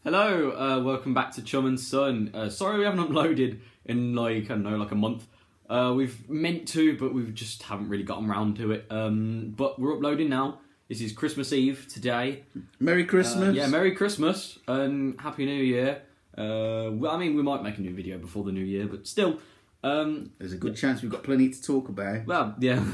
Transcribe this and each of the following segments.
Hello, welcome back to Chum and Son. Sorry we haven't uploaded in like a month. We've meant to, but we just haven't really gotten around to it. But we're uploading now. This is Christmas Eve today. Merry Christmas. Yeah, Merry Christmas and Happy New Year. Well, I mean, we might make a new video before the New Year, but still. There's a good chance we've got plenty to talk about. Well, yeah,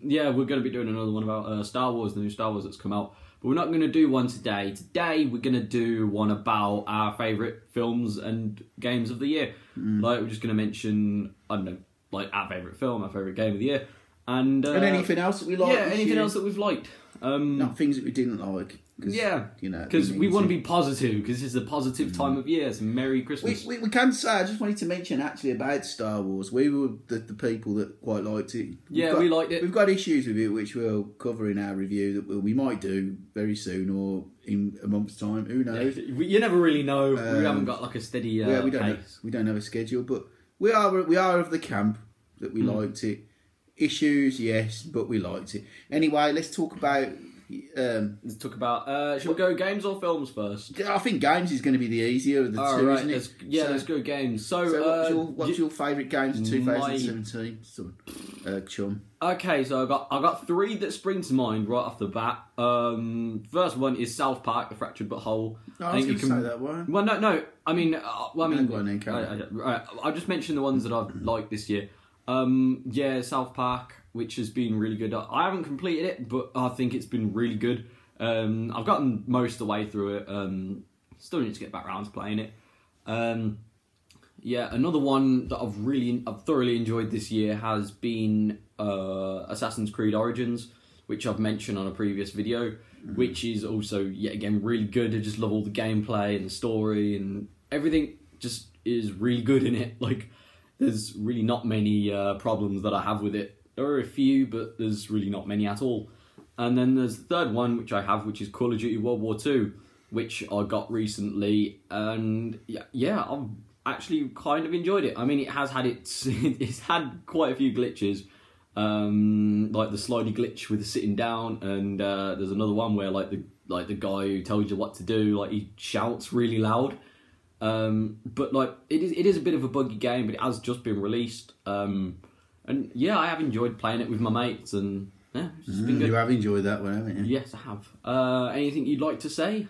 yeah, we're going to be doing another one about Star Wars, the new Star Wars that's come out. But we're not going to do one today. Today, we're going to do one about our favourite films and games of the year. Like, we're just going to mention, I don't know, like our favourite film, our favourite game of the year. And anything else that we like. Yeah, anything else that we've liked. Not things that we didn't like. Yeah, you know, because we want to be positive, because it's a positive time of year. So Merry Christmas. We can say, I just wanted to mention actually about Star Wars. We were the people that quite liked it. We liked it. We've got issues with it, which we'll cover in our review that we might do very soon or in a month's time. Who knows? Yeah, you never really know. We haven't got like a steady we don't have a schedule, but we are of the camp that we liked it. Issues, yes, but we liked it. Anyway, let's talk about. Let's talk about. Should we go games or films first? I think games is going to be the easier of the two, right, isn't it? Let's go games. So what's your favourite games of 2017? Chum. Okay, so I got three that spring to mind right off the bat. First one is South Park: The Fractured But Whole. I was going to say that one. Well, no. I mean, Right. I'll just mention the ones that I've liked this year. South Park, which has been really good. I haven't completed it, but I think it's been really good. I've gotten most of the way through it. Still need to get back around to playing it. Another one that I've thoroughly enjoyed this year has been Assassin's Creed Origins, which I've mentioned on a previous video, which is also yet again really good. I just love all the gameplay and the story and everything. Just is really good in it. Like, there's really not many problems that I have with it. There are a few, but there's really not many at all. And then there's the third one, which I have, which is Call of Duty World War II, which I got recently. And yeah, I've actually kind of enjoyed it. I mean, it has had it's had quite a few glitches, like the slidey glitch with the sitting down, and there's another one where like the guy who tells you what to do, like he shouts really loud. But like it is a bit of a buggy game, but it has just been released. And yeah, I have enjoyed playing it with my mates, and yeah, it's just been good. You have enjoyed that one, haven't you? Yes, I have. Anything you'd like to say?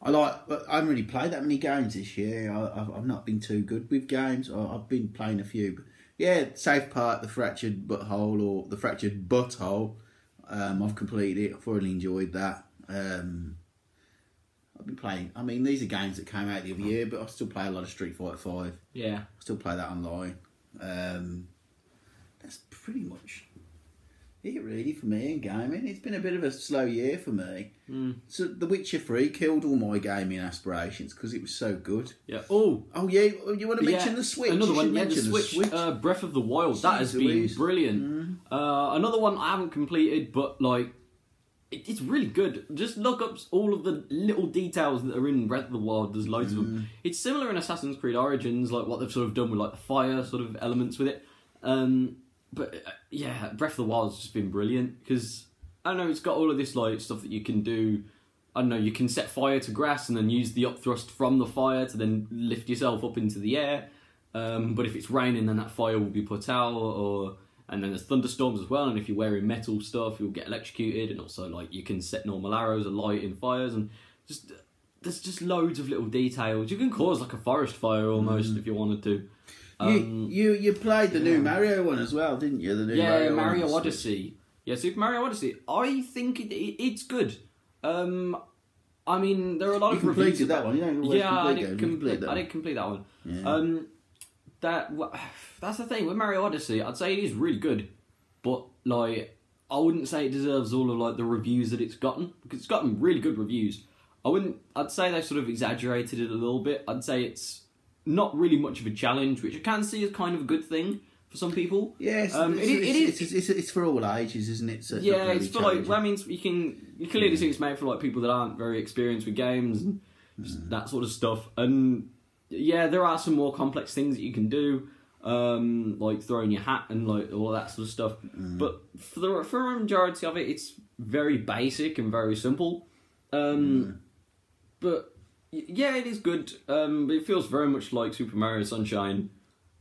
I haven't really played that many games this year. I've not been too good with games. I've been playing a few, but yeah, South Park, The Fractured But Whole, or The Fractured But Whole. I've completed it. I've thoroughly enjoyed that. I've been playing. I mean, these are games that came out the other year, but I still play a lot of Street Fighter 5. Yeah, I still play that online. That's pretty much it, really, for me in gaming. It's been a bit of a slow year for me. So The Witcher 3 killed all my gaming aspirations because it was so good. Yeah. Oh yeah. You want to mention the Switch? Another one. Yeah, the Switch. Breath of the Wild. That has been brilliant. Another one I haven't completed, but like. It's really good. Just look up all of the little details that are in Breath of the Wild. There's loads of them. It's similar in Assassin's Creed Origins, like what they've sort of done with like the fire sort of elements with it. But yeah, Breath of the Wild's just been brilliant because I don't know, it's got all of this like stuff that you can do. I don't know, you can set fire to grass and then use the upthrust from the fire to then lift yourself up into the air. But if it's raining, then that fire will be put out, and then there's thunderstorms as well, and if you're wearing metal stuff, you'll get electrocuted, and also like you can set normal arrows alight in fires, and just there's just loads of little details. You can cause like a forest fire almost if you wanted to. You played the new Mario one as well, didn't you? The new Mario Odyssey. Yeah, Super Mario Odyssey. I think it's good. I mean, there are a lot of reviews. You completed that one, I did complete that one. Yeah. That's the thing with Mario Odyssey. I'd say it is really good, but like I wouldn't say it deserves all of like the reviews that it's gotten, because it's gotten really good reviews. I'd say they sort of exaggerated it a little bit. I'd say it's not really much of a challenge, which I can see as kind of a good thing for some people. Yes, it's for all ages, isn't it? So it's for like. Well, I mean, you clearly see it's made for like people that aren't very experienced with games and that sort of stuff. And yeah, there are some more complex things that you can do, like throwing your hat and like all that sort of stuff. But for a majority of it, it's very basic and very simple. But Yeah, it is good. But it feels very much like Super Mario Sunshine.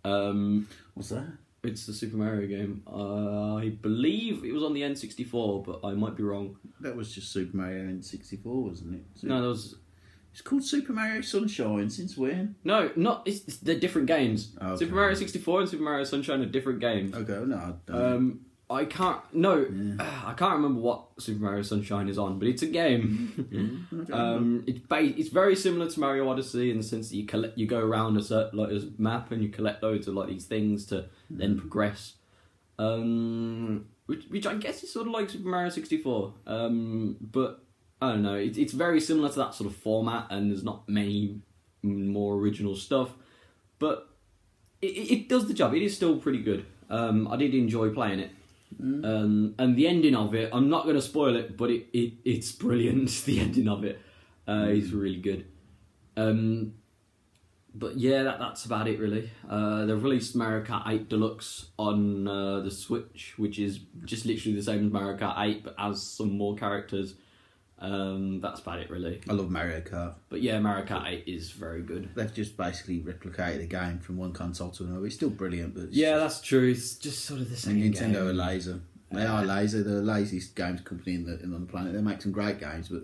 What's that? It's the Super Mario game. I believe it was on the N64, but I might be wrong. That was just Super Mario N64, wasn't it? No, there was... It's called Super Mario Sunshine. Since when? No, not... they're different games. Okay. Super Mario 64 and Super Mario Sunshine are different games. Okay, no, I don't. I can't... No, I can't remember what Super Mario Sunshine is on, but it's a game. Okay. It's very similar to Mario Odyssey in the sense that you go around a certain a map and you collect loads of these things to then progress. Which I guess is sort of like Super Mario 64. But I don't know. It's very similar to that sort of format, and there's not many more original stuff, but it does the job. It is still pretty good. I did enjoy playing it. And the ending of it, I'm not going to spoil it, but it's brilliant. The ending of it is really good. But yeah, that's about it really. They've released Mario Kart 8 Deluxe on the Switch, which is just literally the same as Mario Kart 8, but has some more characters. That's about it really. I love Mario Kart. But yeah, Mario Kart 8 is very good. They've just basically replicated the game from one console to another. It's still brilliant, but that's true. It's just sort of the same Nintendo game. are lazy. They are lazy. They're the laziest games company on the planet. They make some great games, but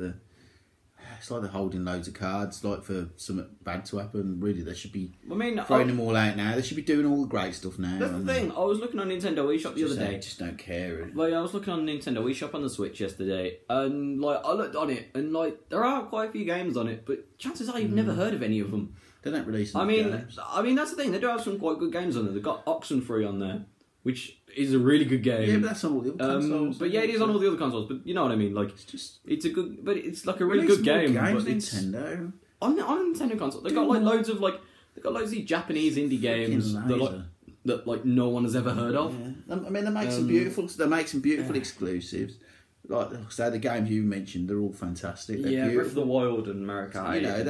it's like they're holding loads of cards, like for something bad to happen. Really, they should be throwing them all out now. They should be doing all the great stuff now. That's the thing. I was looking on Nintendo eShop the other day. Just don't care. Like, I was looking on Nintendo eShop on the Switch yesterday, and like I looked on it, and like there are quite a few games on it, but chances are you've never heard of any of them. They don't release I games. mean that's the thing. They do have some quite good games on there. They've got Oxenfree on there, which is a really good game. Yeah, but that's on all the other consoles. But yeah, it is on all the other consoles. But you know what I mean. Like, it's a good, but it's like a really Release good game. more games, But it's Nintendo. on a Nintendo console. They've got like loads of these Japanese indie games that no one has ever heard of. Yeah. I mean, they make some beautiful. They make some beautiful exclusives. Like I say, the games you mentioned, they're all fantastic. They're Breath beautiful. of the Wild and Mario Kart. You know,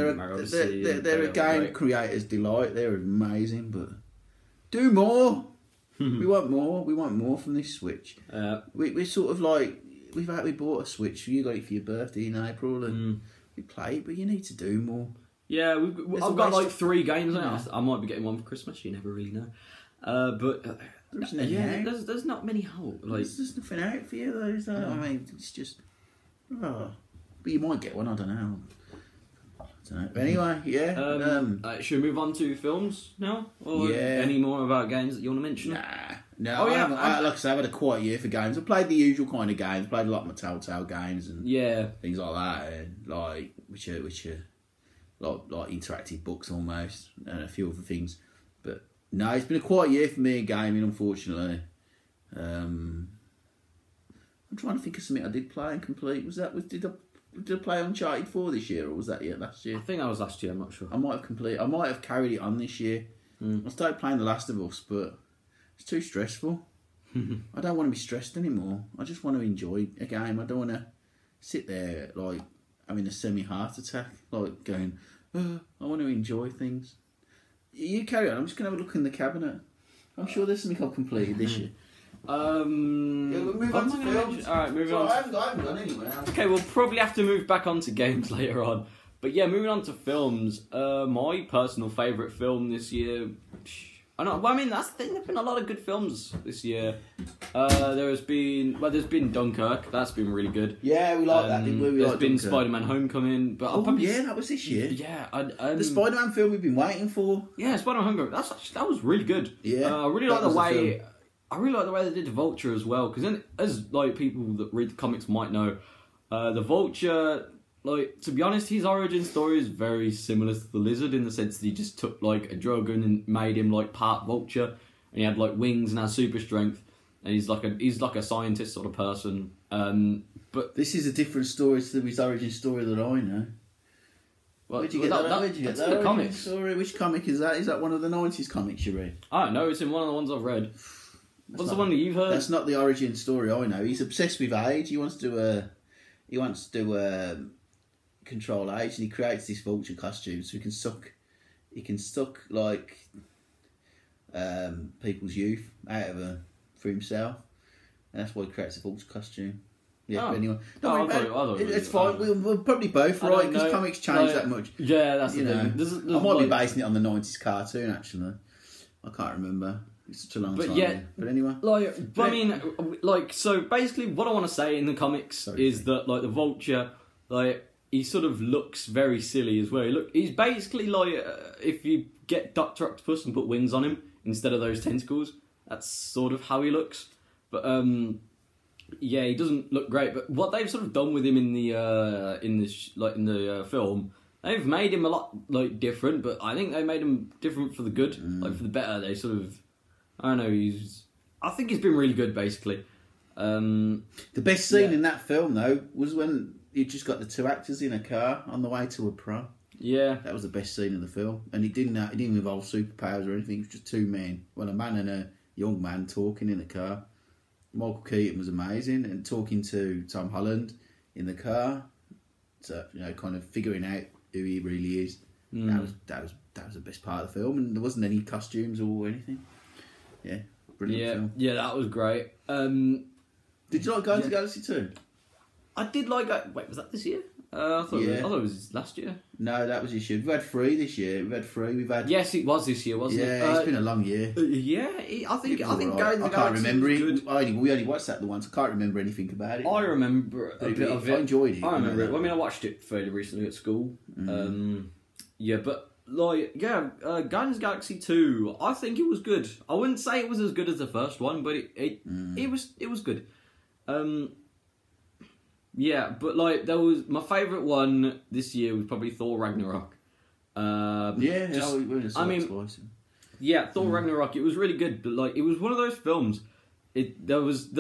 they're a game creator's delight. They're amazing, but do more. We want more. We want more from this Switch. We're sort of like we bought a Switch. You got it for your birthday in April, and we played. But you need to do more. Yeah, I've got like 3 games on it. I might be getting one for Christmas. You never really know. But there's not many out. Like, there's nothing out for you. Though, I mean, it's just. But you might get one. I don't know. But anyway, should we move on to films now? Or any more about games that you want to mention? No. Like I say, I've had a quiet year for games. I've played the usual kind of games. Played a lot of my Telltale games and things like that, and like which are like interactive books almost, and a few other things. But no, it's been a quiet year for me in gaming, unfortunately. I'm trying to think of something I did play and complete. Did I play Uncharted 4 this year, or was that last year? I think that was last year. I'm not sure. I might have carried it on this year. I started playing The Last of Us, but it's too stressful. I don't want to be stressed anymore. I just want to enjoy a game. I don't want to sit there like having a semi-heart attack, like going, I want to enjoy things. You carry on. I'm just going to have a look in the cabinet. I'm sure there's something I've completed this year. We'll move on to films. Alright, moving on. I haven't gone anywhere. Okay, we'll probably have to move back on to games later on. But yeah, moving on to films. My personal favourite film this year. I mean, that's the thing. There've been a lot of good films this year. There's been Dunkirk. That's been really good. Yeah, we like that. Didn't we? There's been Spider-Man: Homecoming. But that was this year. Yeah, the Spider-Man film we've been waiting for. Yeah, Spider-Man: Homecoming. That was really good. Yeah, I really like the way. I really like the way they did the Vulture as well, because then, as like people that read the comics might know, the Vulture, like, to be honest, his origin story is very similar to the Lizard in the sense that he just took like a drug and made him like part Vulture, and he had like wings and had super strength, and he's like a scientist sort of person. But this is a different story to his origin story that I know. Where'd you get that? That's in the comics. Story? Which comic is that? Is that one of the 90s comics you read? I don't know. It's in one of the ones I've read. What's the one that you've heard? That's not the origin story I know. He's obsessed with age. He wants to control age, and he creates this Vulture costume so he can suck like people's youth out of her for himself, and that's why he creates a Vulture costume. Yeah, Oh. but anyway. Oh, No, I thought it's it fine. was- We're probably both I right don't because know. comics change Like, that much. Yeah, that's the You know, thing. There's I might be like- basing it on the 90s cartoon, actually. I can't remember. It's such a long But time. yeah, ago. But anyway. Like, but I mean, like, so basically, what I want to say in the comics is that, like, the Vulture, like, he sort of looks very silly as well. He's basically like, if you get Doctor Octopus and put wings on him instead of those tentacles, that's sort of how he looks. But yeah, he doesn't look great. But what they've sort of done with him in the film, they've made him a lot like different. But I think they made him different for the good, like for the better. They sort of, I don't know. I think he's been really good, basically. The best scene in that film, though, was when you just got the two actors in a car on the way to a prom. Yeah, That was the best scene of the film, and it didn't involve superpowers or anything. It was just two men, well, a man and a young man talking in a car. Michael Keaton was amazing, and talking to Tom Holland in the car, so kind of figuring out who he really is. That was the best part of the film, and there wasn't any costumes or anything. Yeah, brilliant film. Yeah, that was great. Did you like Guardians of the Galaxy 2? I did like that. Wait, was that this year? I thought it was last year. No, that was this year. We've had 3 this year. We've had. Yes, it was this year, wasn't it? Yeah, it's been a long year. Yeah, I think Right. Guardians of the I can't Galaxy remember was it. good. We only watched that the once. I can't remember anything about it. I remember a bit of it. I enjoyed it. I remember it. I mean, I watched it fairly recently at school. Yeah, but Guardians of the Galaxy 2, I think it was good. I wouldn't say it was as good as the first one, but it was good. Yeah, but like there was my favourite one this year was probably Thor Ragnarok. Thor Ragnarok. It was really good, but like it was one of those films. There was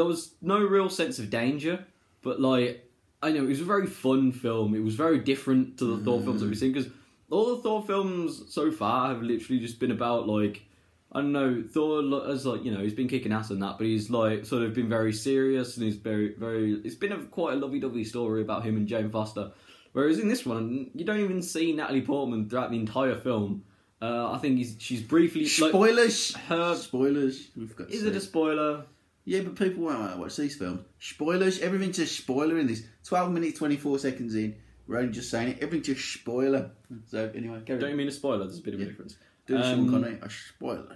no real sense of danger, but like I know it was a very fun film. It was very different to the Thor films that we've seen because all the Thor films so far have literally just been about like I don't know Thor as like he's been kicking ass and that, but he's like sort of been very serious and he's very it's been quite a lovey-dovey story about him and Jane Foster. Whereas in this one, you don't even see Natalie Portman throughout the entire film. I think she's briefly spoilers. Like, spoilers. We've got. Is it a spoiler? Yeah, but people won't want to watch these films. Spoilers. Everything's a spoiler in this. 12 minutes, 24 seconds in. We're only just saying it. Everything's a spoiler. So anyway, Don't you mean a spoiler? There's a bit of a difference. Do Sean Connery a spoiler.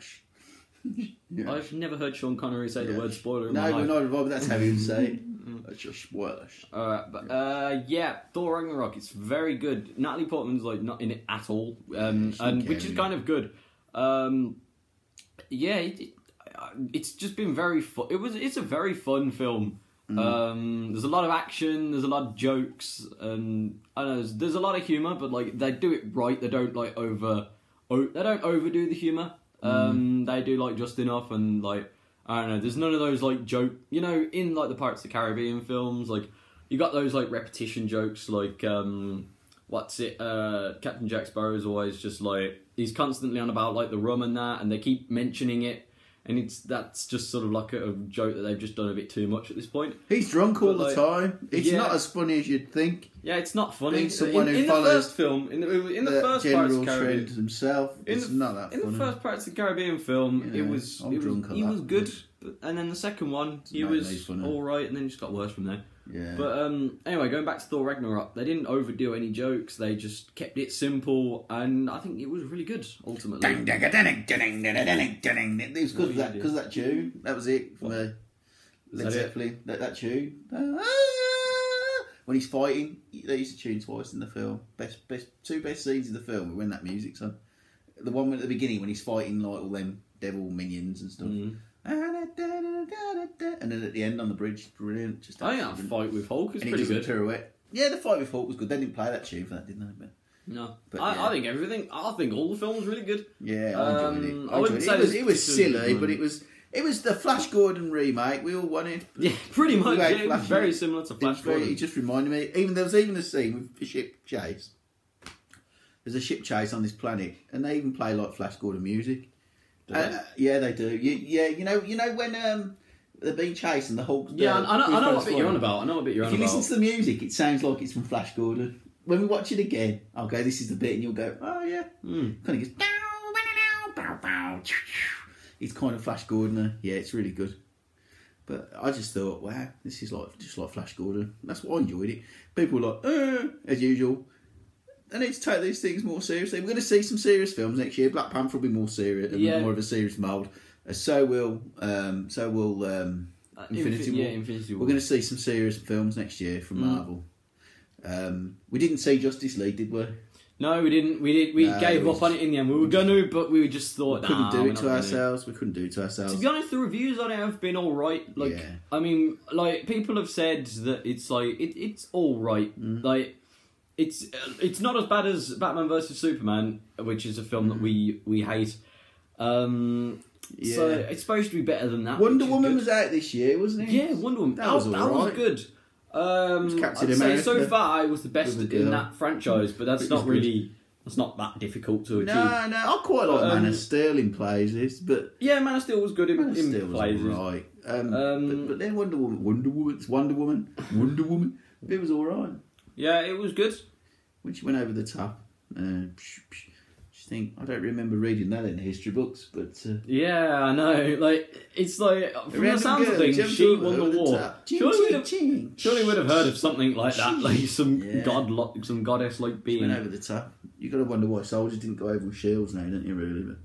Yeah. I've never heard Sean Connery say the word spoiler in my No, life. we're not involved. That's how he would say it. It's just spoilers. Thor Ragnarok. It's very good. Natalie Portman's like not in it at all, and which is kind of good. It's just been very fun. It's a very fun film. There's a lot of action. There's a lot of jokes, and I know there's a lot of humor, but like they do it right. They don't like they don't overdo the humor. They do like just enough, and like I don't know. There's none of those like joke. In like the Pirates of the Caribbean films, like you got those like repetition jokes, like Captain Jack Sparrow's always just like he's constantly on about like the rum and that, and they keep mentioning it. And that's just sort of like a joke that they've just done a bit too much at this point. He's drunk all But, the time. It's yeah. not as funny as you'd think. Yeah, it's not funny. Being someone who in the follows first film, in the first Pirates general of the Caribbean, trend himself. It's not that funny. in the first Pirates of the Caribbean film, Yeah, he was drunk a lot. good, and then the second one he was funny. all right, and then it just got worse from there. Yeah. But anyway, going back to Thor Ragnarok, they didn't overdo any jokes. They just kept it simple, and I think it was really good ultimately. It was because of that tune. That was it for me. Led Zeppelin. That tune. When he's fighting, they used to tune twice in the film. Two best scenes in the film were when that music's on. The one at the beginning when he's fighting like all them devil minions and stuff. And then at the end on the bridge, brilliant. I think that fight with Hulk is and pretty he does good. a pirouette. Yeah, the fight with Hulk was good. They didn't play that tune for that, didn't they? No, But, I think everything. I think all the films really good. Yeah, I enjoyed it. I wouldn't say It was silly, good. but it was the Flash Gordon remake. We all wanted. Yeah, pretty much. Anyway, Yeah, it was Flash- very similar to Flash It Gordon. just reminded me. There was even a scene with the ship chase. There's a ship chase on this planet, and they even play like Flash Gordon music. Do they? Yeah, they do. You know when they're being chased and the Hulk's. Yeah, I know Bruce what bit you're on about. I know what bit you're If on you about. listen to the music, it sounds like it's from Flash Gordon. When we watch it again, I'll go, this is the bit, and you'll go, oh yeah. Kind of goes, bow, bow, bow. It's kind of Flash Gordon. Yeah, it's really good. But I just thought, wow, this is just like Flash Gordon. That's why I enjoyed it. People were like, as usual. I need to take these things more seriously. We're going to see some serious films next year. Black Panther will be more serious, more of a serious mould. So will Infinity War. Infinity War. We're going to see some serious films next year from Marvel. We didn't see Justice League, did we? No, we didn't. We gave up on it in the end. We were going to, but we just thought, we couldn't do it to ourselves. We couldn't do it to ourselves. To be honest, the reviews on it have been all right. I mean, people have said that it's it's all right. Like, it's not as bad as Batman vs Superman, which is a film that we hate. So it's supposed to be better than that. Wonder Woman was out this year, wasn't it? Yeah, Wonder Woman. That was good. Captain I'd America, say so far it was the best in that franchise, but that's not that difficult to achieve. No, I quite like Man of Steel in places, but yeah, Man of Steel was good in places. Right, but then Wonder Woman, it was all right. Yeah, it was good. When she went over the top, I don't remember reading that in history books, but yeah, I know. Like, it's like from the sounds of things, she won the war. Surely would have heard of something like that, like some goddess like being. She went over the top. You got to wonder why soldiers didn't go over with shields now, don't you? Really, but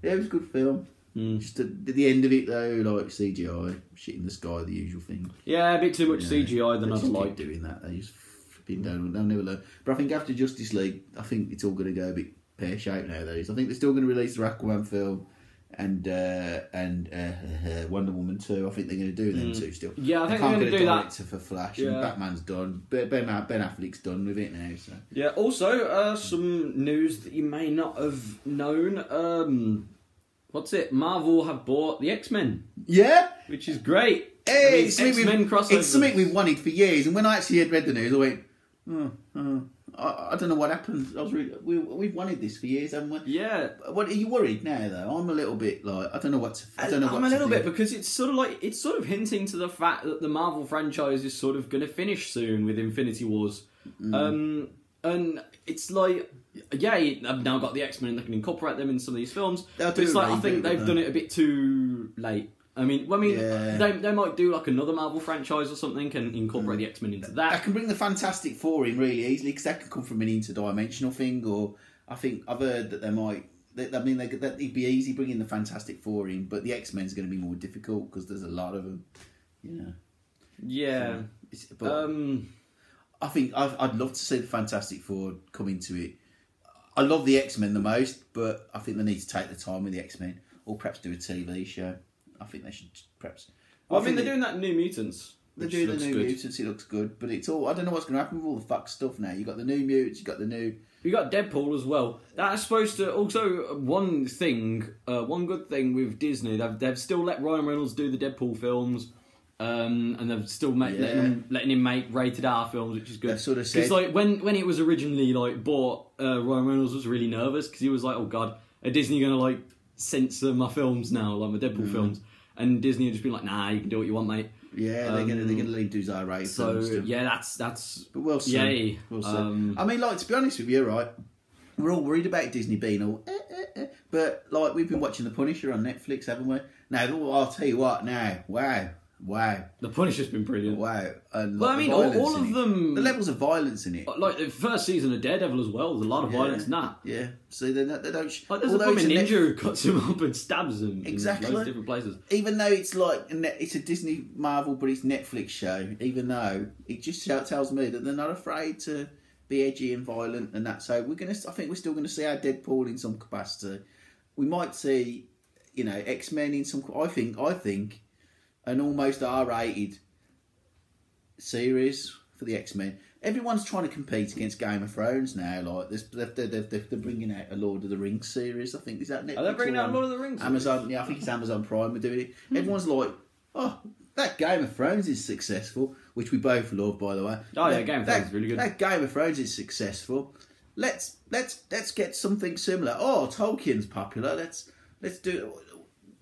yeah, it was a good film. Just at the end of it though, like CGI, shit in the sky, the usual thing. Yeah, a bit too much CGI than I'd like. Doing that, they just flipping down. They'll never learn. But I think after Justice League, I think it's all going to go a bit pear-shaped nowadays. I think they're still going to release the Aquaman film and Wonder Woman 2. I think they're going to do them two still. Yeah, I think they're going to do that for Flash. Yeah. And Batman's done. Ben Affleck's done with it now. So yeah. Also, some news that you may not have known. What's it? Marvel have bought the X-Men. Yeah, which is great. Hey, X-Men crossover. It's something we've wanted for years. And when I actually had read the news, I went, I don't know what happened. We've wanted this for years, haven't we? Yeah. What are you worried now though? I'm a little bit like I don't know what to. I'm a little bit because it's sort of hinting to the fact that the Marvel franchise is sort of going to finish soon with Infinity Wars, and it's like, yeah, I've now got the X-Men and they can incorporate them in some of these films. But it's like I think they've done it a bit too late. I mean, they might do like another Marvel franchise or something and incorporate the X-Men into that. I can bring the Fantastic Four in really easily because that could come from an interdimensional thing. Or I think I've heard that they might. It'd be easy bringing the Fantastic Four in, but the X-Men's going to be more difficult because there's a lot of them. Yeah. But I think I'd love to see the Fantastic Four come into it. I love the X-Men the most, but I think they need to take the time with the X-Men, or perhaps do a TV show. I think they should perhaps. Well, they're doing that New Mutants. They're doing the New Mutants. It looks good, but it's all. I don't know what's going to happen with all the Fox stuff now. You got the New Mutants. You got Deadpool as well. That's supposed to also one good thing with Disney. They've still let Ryan Reynolds do the Deadpool films, and they've still letting him make rated R films, which is good. Sort of said, like when it was originally bought, Ryan Reynolds was really nervous because he was like, "Oh God, are Disney going to censor my films now, like my Deadpool films?" And Disney had just been like, "Nah, you can do what you want, mate." Yeah, they're gonna lead to R-rated films. So yeah, that's. But we'll see. Yay. We'll see. I mean, to be honest with you, right? We're all worried about Disney being all, but we've been watching The Punisher on Netflix, haven't we? Now, I'll tell you what. Now, wow. The Punisher's been brilliant. Wow. And I mean, all of them. The levels of violence in it. Like the first season of Daredevil as well. There's a lot of violence in that. Yeah. See, they don't. There's a woman ninja who cuts him up and stabs him. Exactly. In loads of different places. Even though it's it's a Disney Marvel, but it's Netflix show. Even though it just tells me that they're not afraid to be edgy and violent and that. So I think we're still gonna see our Deadpool in some capacity. We might see, X-Men in some. I think. An almost R-rated series for the X-Men. Everyone's trying to compete against Game of Thrones now. They're bringing out a Lord of the Rings series. I think is that Netflix? Are they bringing out Lord of the Rings? Amazon. Yeah, I think it's Amazon Prime. We're doing it. Everyone's like, "Oh, that Game of Thrones is successful," which we both love, by the way. Oh yeah, Game of Thrones is really good. That Game of Thrones is successful. Let's get something similar. Oh, Tolkien's popular. Let's do.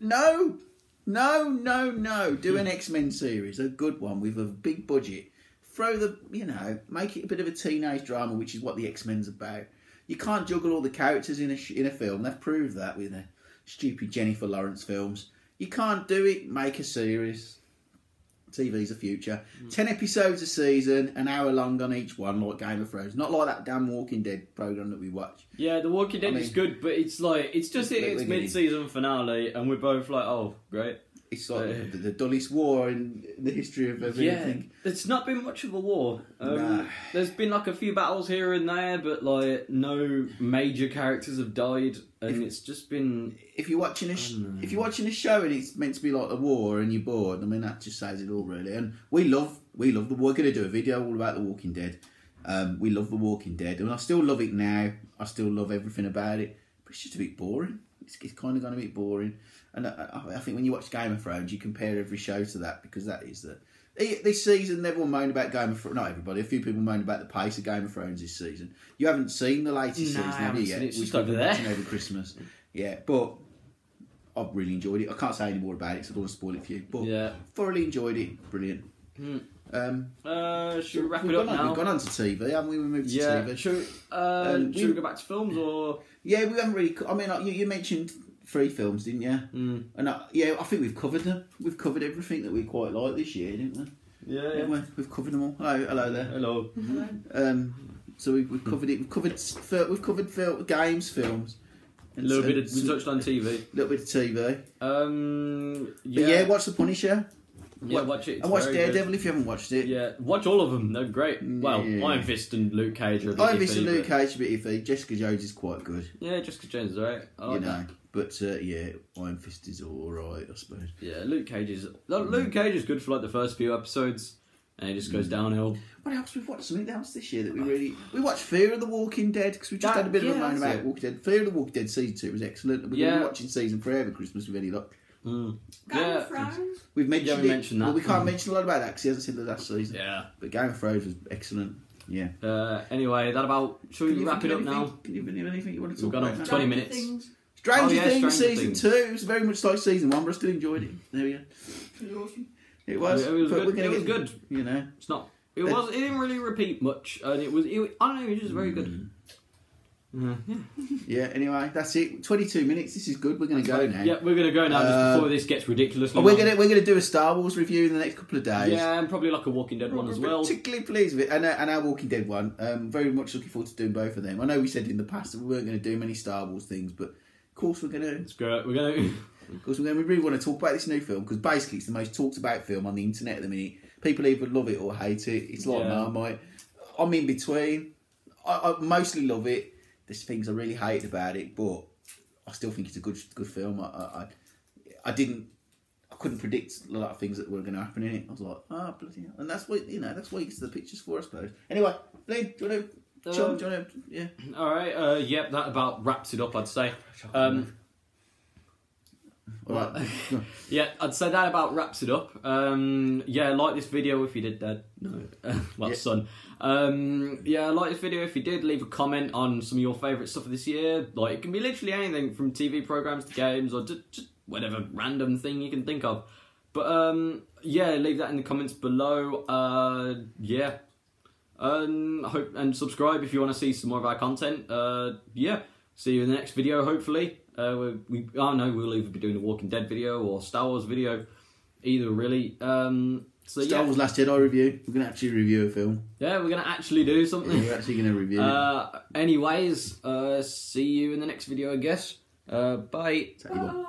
No. Do an X-Men series, a good one with a big budget. Make it a bit of a teenage drama, which is what the X-Men's about. You can't juggle all the characters in a film. They've proved that with the stupid Jennifer Lawrence films. You can't do it. Make a series. TV's the future. 10 episodes a season, an hour long on each one, like Game of Thrones. Not like that damn Walking Dead programme that we watch. Yeah, The Walking Dead is good, but it's like, it's just its mid-season finale, and we're both like, oh, great. It's like the dullest war in the history of everything. Yeah, it's not been much of a war. Nah. There's been like a few battles here and there, but like no major characters have died, and it's just been. If you're watching a show and it's meant to be like a war and you're bored, I mean that just says it all really. And we love the. We're going to do a video all about The Walking Dead. We love The Walking Dead, and I still love it now. I still love everything about it, but it's just a bit boring. It's kind of gone a bit boring. And I think when you watch Game of Thrones, you compare every show to that, because that is this season. Everyone moaned about Game of Thrones. Not everybody. A few people moaned about the pace of Game of Thrones this season. You haven't seen the latest season, have you yet? It's just over there. Over Christmas. Yeah, but I've really enjoyed it. I can't say any more about it, so I don't want to spoil it for you. But thoroughly enjoyed it. Brilliant. Should we wrap it up now? We've gone on to TV, haven't we? We moved to TV. Should we go back to films or? Yeah, we haven't really. I mean, you mentioned 3 films, didn't you? And I think we've covered them. We've covered everything that we quite like this year, didn't we? Yeah. We've covered them all. Hello there. Hello. So we've covered it. We've covered games, films. We touched on TV. A little bit of TV. Yeah. But yeah, watch The Punisher. Yeah, watch it. And watch Daredevil if you haven't watched it. Yeah, watch all of them. They're great. Well, Iron Fist and Luke Cage are a bit Iron Fist and Luke Cage are a bit iffy. Jessica Jones is quite good. Yeah, Jessica Jones is alright. I like that. But Iron Fist is alright, I suppose. Yeah, Luke Cage is good for like the first few episodes, and it just goes downhill. What else? We've watched something else this year that we watched Fear of the Walking Dead, because we just had a bit of a moan about Walking Dead. Fear of the Walking Dead season 2 was excellent. We're going to be watching season 3 over Christmas with any luck. Game of Thrones? We've mentioned that. Well, we can't mention a lot about that because he hasn't seen the last season. Yeah. But Game of Thrones was excellent. Yeah. Anyway, that about. Should we wrap it up now? Can you think of anything you want to talk about? We've gone on for 20 minutes. Stranger Things season 2. It was very much like season 1, but I still enjoyed it. There we go. It was awesome. It was. It was good. It was good. You know, it's not. It was. It didn't really repeat much, and it was. I don't know. It was just very good. Yeah. Anyway, that's it. 22 minutes. This is good. We're going to go now. Yeah, we're going to go now just before this gets ridiculous. We're going to do a Star Wars review in the next couple of days. Yeah, and probably like a Walking Dead one as well. Particularly pleased with it, and our Walking Dead one. Very much looking forward to doing both of them. I know we said in the past that we weren't going to do many Star Wars things, but of course we're going to. It's great. We're going to. Of course, we really want to talk about this new film because basically it's the most talked about film on the internet at the minute. People either love it or hate it. It's like Marmite. I'm in between. I mostly love it. There's things I really hate about it, but I still think it's a good film. I couldn't predict a lot of things that were going to happen in it. I was like, bloody hell. And that's what that's what you get the pictures for, I suppose. Anyway, Blaine, do you want to? Yeah. All right. Yep. That about wraps it up, I'd say. Right. Yeah, I'd say that about wraps it up. Like this video if you did, Dad. No, son. Like this video if you did. Leave a comment on some of your favourite stuff of this year. Like, it can be literally anything from TV programmes to games or just whatever random thing you can think of. But leave that in the comments below. Hope and subscribe if you want to see some more of our content. See you in the next video, hopefully. We'll either be doing a Walking Dead video or Star Wars video. Either, really. Star Wars Last Jedi review. We're going to actually review a film. Yeah, we're going to actually do something. Yeah, we're actually going to review it. Anyways, see you in the next video, I guess. Bye. Bye.